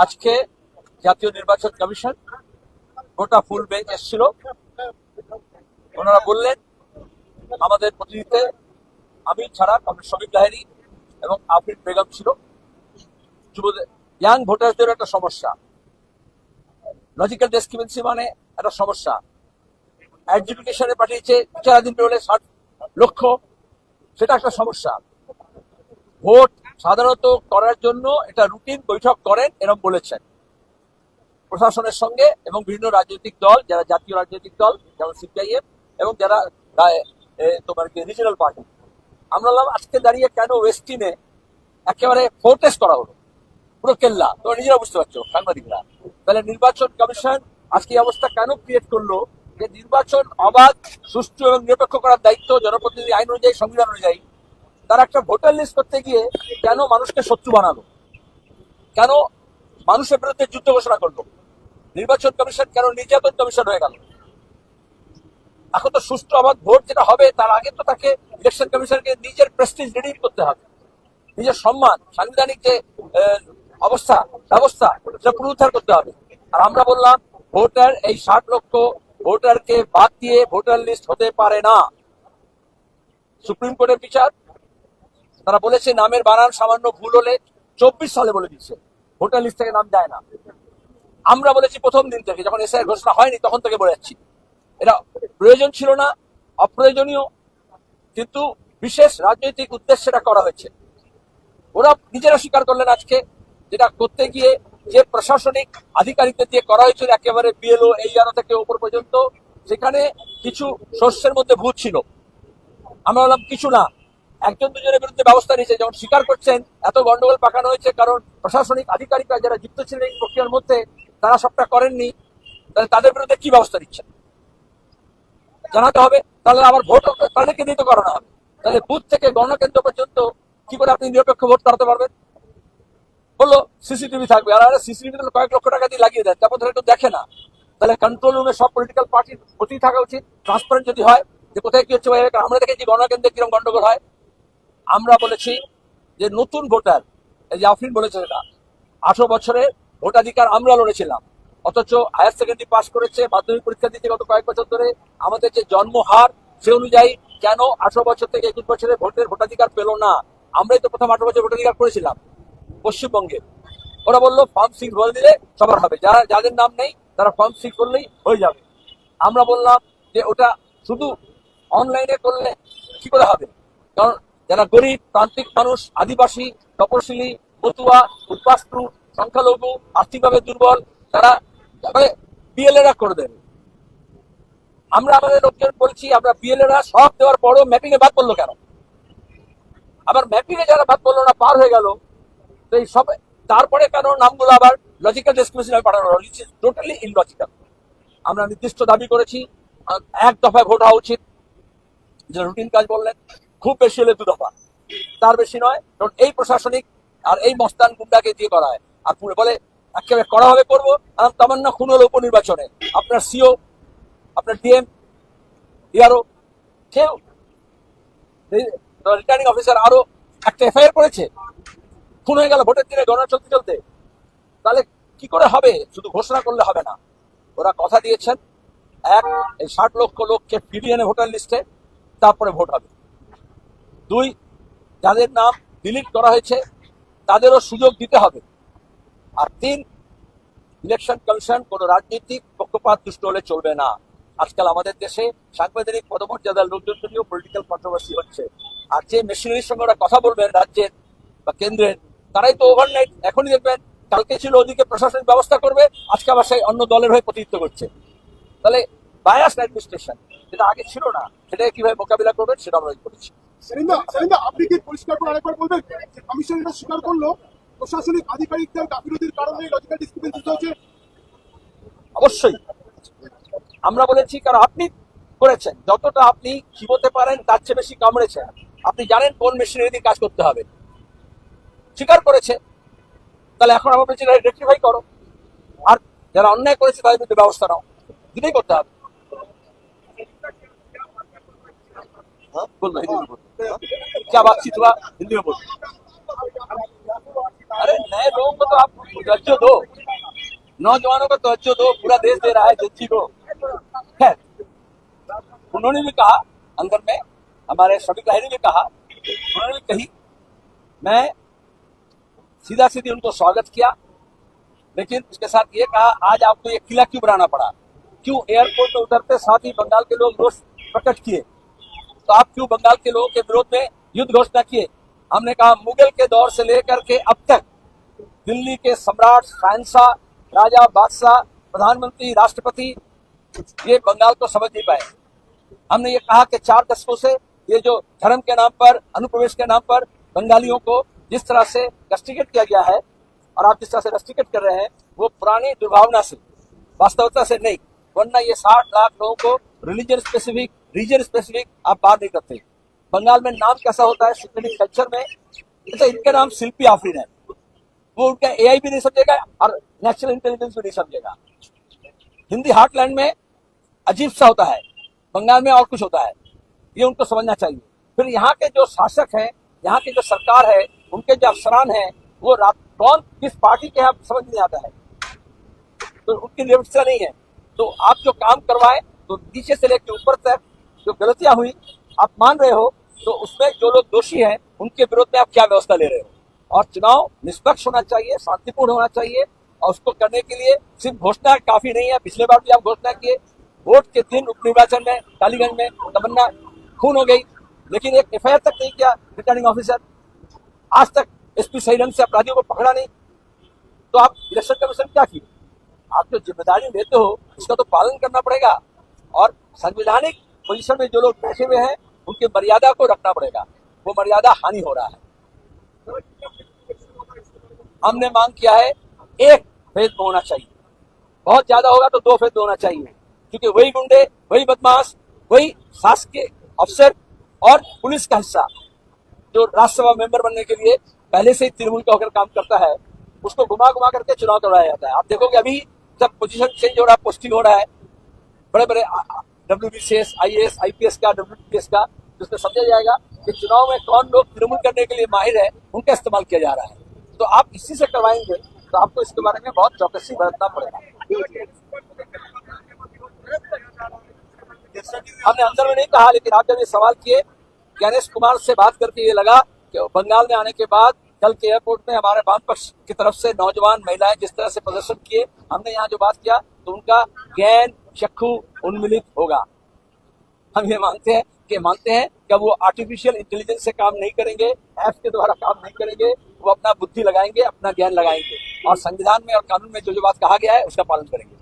আজকে জাতীয় নির্বাচন কমিশন গোটা ফুল বেঞ্চ এসেছিল। ওনারা বললেন আমাদের প্রতিনিধিতে আমি ছাড়া কমরেড শফিক লাহিড়ী এবং আফরিন বেগম ছিল। ইয়াং ভোটারদের একটা সমস্যা, লজিক্যাল ডিসক্রিমিনেন্সি মানে একটা সমস্যা। অ্যাডজুডিকেশনে পাঠিয়েছে বিচারাধীন হলে 60 লক্ষ, সেটা একটা সমস্যা। ভোট সাধারণত করার জন্য এটা রুটিন বৈঠক করেন এরকম বলেছেন প্রশাসনের সঙ্গে এবং বিভিন্ন রাজনৈতিক দল, যারা জাতীয় রাজনৈতিক দল যেমন সিপিআইএম এবং যারা তোমার রিজনাল পার্টি। আমরা আজকে দাঁড়িয়ে কেন ওয়েস্টিনে একেবারে ফোর্টেস্ট করা হলো, পুরো কেল্লা, তোমরা নিজেরা বুঝতে পারছো সাংবাদিকরা। তাহলে নির্বাচন কমিশন আজকে এই অবস্থা কেন ক্রিয়েট করলো যে নির্বাচন অবাধ, সুষ্ঠু এবং নিরপেক্ষ করার দায়িত্ব জনপ্রতিনিধি আইন অনুযায়ী, সংবিধান অনুযায়ী। তারা একটা ভোটার লিস্ট করতে গিয়ে কেন মানুষকে শত্রু বানালো, কেন মানুষের বিরুদ্ধে যুদ্ধ ঘোষণা করলো? নির্বাচন কমিশন কেন নির্যাতন কমিশন হয়ে গেল? এখন তো সুষ্ঠু অবাধ ভোট যেটা হবে তার আগে তো তাকে ইলেকশন কমিশনকে নিজের প্রেস্টিজ রিডিম করতে হবে, নিজের সম্মান, সাংবিধানিক যে অবস্থা ব্যবস্থা সেটা পুনরুদ্ধার করতে হবে। আর আমরা বললাম ভোটার এই 60 লক্ষ ভোটারকে বাদ দিয়ে ভোটার লিস্ট হতে পারে না। সুপ্রিম কোর্টের বিচার, তারা বলেছে নামের বানান সামান্য ভুল হলে 24 সালে বলে দিচ্ছে ভোটার লিস্ট থেকে নাম যায় না। আমরা বলেছি প্রথম দিন থেকে, যখন এসআইআর ঘোষণা হয়নি তখন থেকে বলে যাচ্ছি এটা প্রয়োজন ছিল না, অপ্রয়োজনীয়, কিন্তু বিশেষ রাজনৈতিক উদ্দেশ্যে এটা করা হয়েছে। ওরা নিজেরা স্বীকার করলেন আজকে যেটা করতে গিয়ে যে প্রশাসনিক আধিকারিকদের দিয়ে করা হয়েছিল একেবারে বিএলও এইআরও থেকে উপর পর্যন্ত, সেখানে কিছু শস্যের মধ্যে ভূত ছিল। আমরা বললাম কিছু না, একজন দুজনের বিরুদ্ধে ব্যবস্থা নিয়েছে, যখন স্বীকার করছেন এত গন্ডগোল পাকানো হয়েছে কারণ প্রশাসনিক আধিকারিকরা যারা যুক্ত ছিলেন এই প্রক্রিয়ার মধ্যে তারা সবটা করেননি, তাহলে তাদের বিরুদ্ধে কি ব্যবস্থা নিচ্ছেন জানাতে হবে। তাহলে আবার ভোট তাদেরকে দিতে করানো হবে, তাহলে বুথ থেকে গণনা কেন্দ্র পর্যন্ত কি করে আপনি নিরপেক্ষ ভোট করাতে পারবেন? বললো সিসিটিভি থাকবে, আর সিসিটিভি কয়েক লক্ষ টাকা দিয়ে লাগিয়ে দেন, তারপর ধরে একটু দেখে না। তাহলে কন্ট্রোল রুমে সব পলিটিক্যাল পার্টির প্রতি থাকা উচিত, ট্রান্সপারেন্ট যদি হয় যে কোথায় কি হচ্ছে। আমরা দেখেছি গণনা কেন্দ্রে কিরকম গন্ডগোল হয়। আমরা বলেছি যে নতুন ভোটার, এই যে আফরিন বলেছে সেটা 18 বছরের ভোটাধিকার আমরা লড়েছিলাম, অথচ হায়ার সেকেন্ডারি পাস করেছে, মাধ্যমিক পরীক্ষা দিতে গত কয়েক বছর ধরে। আমাদের যে জন্ম হার সে অনুযায়ী কেন 18 বছর থেকে 21 বছরের ভোটাধিকার পেল না? আমরাই তো প্রথম 18 বছর ভোটাধিকার করেছিলাম পশ্চিমবঙ্গে। ওরা বললো ফর্ম 6 ভরে দিলে সবার হবে, যাদের নাম নেই তারা ফর্ম 6 করলেই হয়ে যাবে। আমরা বললাম যে ওটা শুধু অনলাইনে করলে কি করে হবে, কারণ যারা গরিব প্রান্তিক মানুষ, আদিবাসী, তপশিলি, মতুয়া, উদ্বাস্তু, সংখ্যালঘু, আর্থিকভাবে দুর্বল, তারা বিএলএরা করে দেবে। আমরা আমাদের লোকজন বলছি আমরা বিএলএরা সব দেওয়ার পরও ম্যাপিং এ বাদ পড়লো কেন? আবার ম্যাপিং এ যারা বাদ পড়লো না, পার হয়ে গেল, তো এই সব তারপরে কেন নামগুলো আবার লজিক্যাল ডিসক্রিমিনেশনে পাঠানো হলো? It's totally illogical. আমরা নির্দিষ্ট দাবি করেছি এক দফায় ভোট হওয়া উচিত, যেটা রুটিন কাজ বললেন, খুব বেশি হলে 2 দফা, তার বেশি নয়। কারণ এই প্রশাসনিক আর এই মস্তান গুন্ডাকে দিয়ে করা হয়। আর বলে একেবারে করা হবে করবো, আর তামান্না খুন হলো উপনির্বাচনে, আপনার সিও, আপনার ডিএম, ইয়ারও, কেউ রিটার্নিং অফিসার আরো একটা এফআইআর করেছে, খুন হয়ে গেল ভোটের দিনে গণনা চলতে চলতে। তাহলে কি করে হবে? শুধু ঘোষণা করলে হবে না। ওরা কথা দিয়েছেন এই 60 লক্ষ লোককে ফিরিয়ে এনে ভোটার লিস্টে, তারপরে ভোট হবে। 2, যাদের নাম ডিলিট করা হয়েছে তাদেরও সুযোগ দিতে হবে। আর 3, ইলেকশন কমিশন কোন রাজনৈতিক পক্ষপাত দুষ্ট হলে চলবে না। আজকাল আমাদের দেশে সাংবিধানিক পদমর্যাদার লোকজন নিয়েও পলিটিক্যাল কন্ট্রোভার্সি হচ্ছে। আর যে মেশিনারির সঙ্গে ওরা কথা বলবেন রাজ্যের বা কেন্দ্রের, তারাই তো ওভারনাইট, এখনই দেখবেন কালকে ছিল ওদিকে প্রশাসনিক ব্যবস্থা করবে, আজকে আবার সেই অন্য দলের হয়ে প্রতিনিধিত্ব করছে। তাহলে বায়াস অ্যাডমিনিস্ট্রেশন যেটা আগে ছিল না, সেটাকে কিভাবে মোকাবিলা করবেন সেটা আমরা করেছি। আপনি কি পরিষ্কার করে আরেকবার বলবেন যে কমিশন এটা স্বীকার করলো প্রশাসনিক আধিকারিকদের গাফিলতির কারণে লজিক্যাল ডিসক্রিমিনেশন হচ্ছে? অবশ্যই আমরা বলেছি, কারণ আপনি করেছেন, যতটা আপনি চিবোতে পারেন তার চেয়ে বেশি কামড়েছেন। আপনি জানেন কোন মেশিনারি দিয়ে কাজ করতে হবে, স্বীকার করেছে। তাহলে এখন আমরা বলছি রেক্টিফাই করো, আর যারা অন্যায় করেছে তাদের বিরুদ্ধে ব্যবস্থা নাও, দুটোই করতে হবে। क्या बातचीत हुआ हिंदी में बोलो। अरे नए लोगों को तो आप तवज्जो दो, नौजवानों को तवज्जो दो, पूरा देश दे रहा है जनता को। खैर, उन्होंने भी कहा अंदर में, हमारे शफीक लाहिरी ने कहा, उन्होंने भी कही, मैं सीधा सीधी उनको स्वागत किया, लेकिन उसके साथ ये कहा आज आपको ये किला क्यों बनाना पड़ा, क्यों एयरपोर्ट में उतरते साथ ही बंगाल के लोग रोष प्रकट किए, तो आप क्यों बंगाल के लोगों के विरोध में युद्ध घोषणा किए। हमने कहा मुगल के दौर से लेकर के अब तक दिल्ली के सम्राट, शहंशाह, राजा, बादशाह, प्रधानमंत्री, राष्ट्रपति ये बंगाल को समझ नहीं पाए। हमने ये कहा कि 4 दशकों से ये जो धर्म के नाम पर, अनुप्रवेश के नाम पर बंगालियों को जिस तरह से रस्टिकेट किया गया है, और आप जिस तरह से रस्टिकेट कर रहे हैं, वो पुरानी दुर्भावना से, वास्तविकता से नहीं, वरना ये 60 लाख लोगों को रिलीजन स्पेसिफिक, रीजन स्पेसिफिक आप बात नहीं करते। बंगाल में नाम कैसा होता है सिक्योरिटी कल्चर में, तो इनका नाम शिल्पी आफरीन है, वो उनका एआई भी नहीं समझेगा और नेशनल इंटेलिजेंस भी नहीं समझेगा। हिंदी हार्टलैंड में अजीब सा होता है, बंगाल में और कुछ होता है, ये उनको समझना चाहिए। फिर यहाँ के जो शासक हैं, यहाँ की जो सरकार है, उनके जो अफसरान हैं, वो कौन किस पार्टी के हैं समझ नहीं आता है, तो उनकी निरंतरता नहीं है। तो आप जो काम करवाए, तो नीचे से लेकर ऊपर तक जो गलतियां हुई आप मान रहे हो, तो उसमें जो लोग दोषी हैं उनके विरोध में आप क्या व्यवस्था ले रहे हो। और चुनाव निष्पक्ष होना चाहिए, शांतिपूर्ण होना चाहिए, और उसको करने के लिए सिर्फ घोषणा काफी नहीं है। पिछले बार भी आप घोषणा किए, वोट के दिन उपनिर्वाचन में कालीगंज में तमन्ना खून हो गई, लेकिन एक एफआईआर तक नहीं किया रिटर्निंग ऑफिसर, आज तक एसपी सही ढंग से अपराधियों को पकड़ा नहीं। तो आप इलेक्शन कमीशन क्या किए, आप जो जिम्मेदारी लेते हो उसका तो पालन करना पड़ेगा, और संवैधानिक पोजीशन में जो लोग बैठे हुए हैं उनकी मर्यादा को रखना पड़ेगा, वो मर्यादा हानि हो रहा है। हमने मांग किया है 1 फेज होना चाहिए, बहुत ज्यादा होगा तो 2 फेज होना चाहिए, क्योंकि वही गुंडे, वही बदमाश, वही शासकीय अफसर और पुलिस का हिस्सा जो राज्यसभा मेंबर बनने के लिए पहले से ही तृणमूल का होकर काम करता है, उसको घुमा घुमा करके चुनाव करवाया जाता है। आप देखोगे अभी जब पोजीशन चेंज हो रहा है, पोस्टिंग हो रहा है, बड़े बड़े WBCS, IAS, IPS का, WPS का, जिसमें समझा जाएगा कि चुनाव में कौन लोग तृणमूल करने के लिए माहिर है, उनका इस्तेमाल किया जा रहा है। तो आप इसी से करवाएंगे तो आपको इसके बारे में बहुत चौकसी बरतना पड़ेगा। हमने अंदर में नहीं कहा, लेकिन आप जब ये सवाल किए, गणेश कुमार से बात करके ये लगा कि बंगाल में आने के बाद कल के एयरपोर्ट में हमारे वाम पक्ष की तरफ से नौजवान महिलाएं जिस तरह से प्रदर्शन किए, हमने यहाँ जो बात किया तो उनका ज्ञान चक्षु उन्मिलित होगा। हम ये मानते हैं कि वो आर्टिफिशियल इंटेलिजेंस से काम नहीं करेंगे, ऐप के द्वारा काम नहीं करेंगे, वो अपना बुद्धि लगाएंगे, अपना ज्ञान लगाएंगे, और संविधान में और कानून में जो बात कहा गया है उसका पालन करेंगे।